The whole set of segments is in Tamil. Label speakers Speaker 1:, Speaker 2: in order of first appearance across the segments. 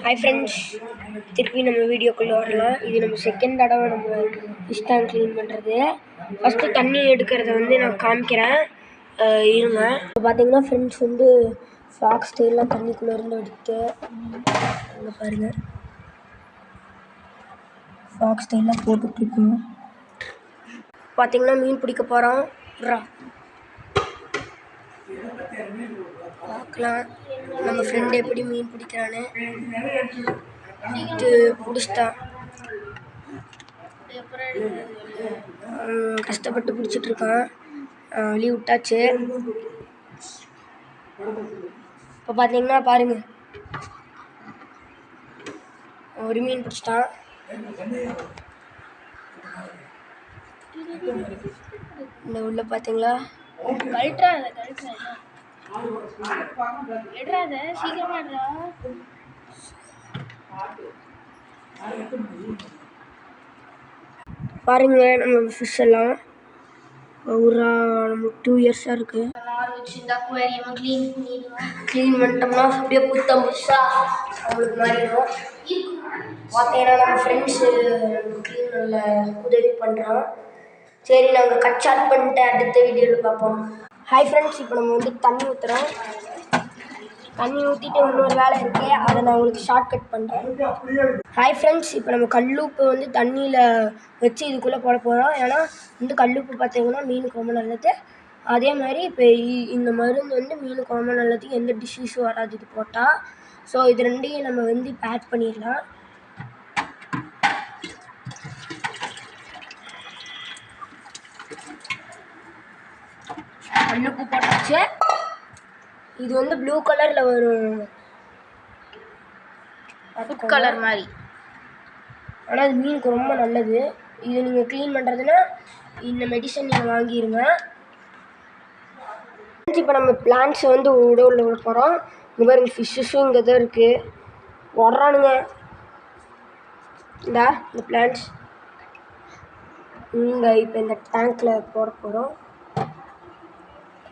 Speaker 1: ஹாய் ஃப்ரெண்ட்ஸ், திருப்பி நம்ம வீடியோக்குள்ளே வரலாம். இது நம்ம செகண்ட் தடவை நம்ம ஃபிஷ் டேங்க் க்ளீன் பண்ணுறது. ஃபஸ்ட்டு தண்ணி எடுக்கிறத வந்து நான் காமிக்கிறேன், இருங்க. இப்போ பார்த்தீங்கன்னா ஃப்ரெண்ட்ஸ் வந்து ஃபாக்ஸ் டெயிலாம் தண்ணிக்குள்ளே இருந்து எடுத்து அங்கே பாருங்கள், ஃபாக்ஸ் டெயிலாம் போட்டுட்ருக்கோம். பார்த்தீங்கன்னா மீன் பிடிக்க போகிறோம். பார்க்கலாம் நம்ம ஃப்ரெண்டு எப்படி மீன் பிடிக்கிறான்னு. பிடிச்சிட்டான், கஷ்டப்பட்டு பிடிச்சிட்ருக்கான். லீவ் விட்டாச்சு. இப்போ பார்த்தீங்கன்னா பாருங்கள், ஒரு மீன் பிடிச்சிட்டான். இந்த உள்ள பார்த்தீங்களா, பாருங்க நம்ம ஃபிஷ் எல்லாம் ஒரு 2 இயர்ஸாக இருக்குது. க்ளீன் பண்ணிட்டோம்னா அப்படியே புத்தம் புதுசாக அவங்களுக்கு மாறிடும். பார்த்தீங்கன்னா நம்ம ஃப்ரெண்ட்ஸு க்ளீன் நல்ல உதவி பண்ணுறோம். சரி, நாங்கள் கட் ஷாட் பண்ணிட்டு அடுத்த வீடியோவில் பார்ப்போம். ஹாய் ஃப்ரெண்ட்ஸ், இப்போ நம்ம வந்து தண்ணி ஊற்றுறோம். தண்ணி ஊற்றிட்டு இன்னொரு வேலை இருக்குது, அதை நான் உங்களுக்கு ஷார்ட் கட் பண்ணுறேன். ஹாய் ஃப்ரெண்ட்ஸ், இப்போ நம்ம கல்லுப்பு வந்து தண்ணியில் வச்சு இதுக்குள்ளே போட போகிறோம். ஏன்னா வந்து கல்லுப்பு பார்த்தீங்கன்னா மீனுக்கு ரொம்ப நல்லது. அதே மாதிரி இப்போ இந்த மருந்து வந்து மீனுக்கு ரொம்ப நல்லது, எந்த டிசீஸும் வராது இது போட்டால். ஸோ இது ரெண்டையும் நம்ம வந்து இப்போ ஆட் பண்ணிடலாம். கல்லுப்பு போட்டாச்சு. இது வந்து ப்ளூ கலரில் வரும், ஃபுட் கலர் மாதிரி. ஆனால் அது மீனுக்கு ரொம்ப நல்லது. இது நீங்கள் க்ளீன் பண்ணுறதுன்னா இந்த மெடிசன் நீங்கள் வாங்கிடுங்க. இப்போ நம்ம பிளான்ட்ஸை வந்து விட போகிறோம். இந்த மாதிரி ஃபிஷ்ஷஸும் இங்கே தான் இருக்குது, ஓடுறானுங்க. இந்த பிளான்ட்ஸ் இங்கே இப்போ இந்த டேங்க்கில் போட போகிறோம்.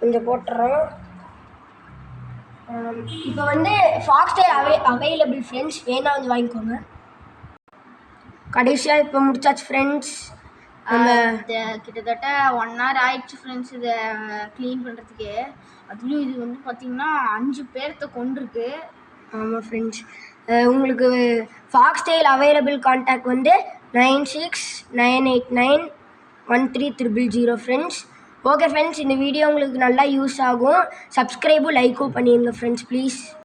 Speaker 1: கொஞ்சம் போட்டுறோம். இப்போ வந்து ஃபாக்ஸ் டெயில் அவைலபிள் ஃப்ரெண்ட்ஸ், வேணா வந்து வாங்கிக்கோங்க. கடைசியாக இப்போ முடிச்சாச்சு ஃப்ரெண்ட்ஸ்.
Speaker 2: கிட்டத்தட்ட 1 hour ஆயிடுச்சு ஃப்ரெண்ட்ஸ் இதை க்ளீன் பண்ணுறதுக்கு. அதுலேயும் இது வந்து பார்த்திங்கன்னா 5 பேர்த்த கொண்டிருக்கு.
Speaker 1: ஆமாம் ஃப்ரெண்ட்ஸ், உங்களுக்கு ஃபாக்ஸ் டெயில் அவைலபிள் கான்டாக்ட் வந்து 9698913000 ஃப்ரெண்ட்ஸ். ஓகே ஃப்ரெண்ட்ஸ், இந்த வீடியோ உங்களுக்கு நல்லா யூஸ் ஆகும். சப்ஸ்கிரைபும் லைக்கும் பண்ணிடுங்க ஃப்ரெண்ட்ஸ் ப்ளீஸ்.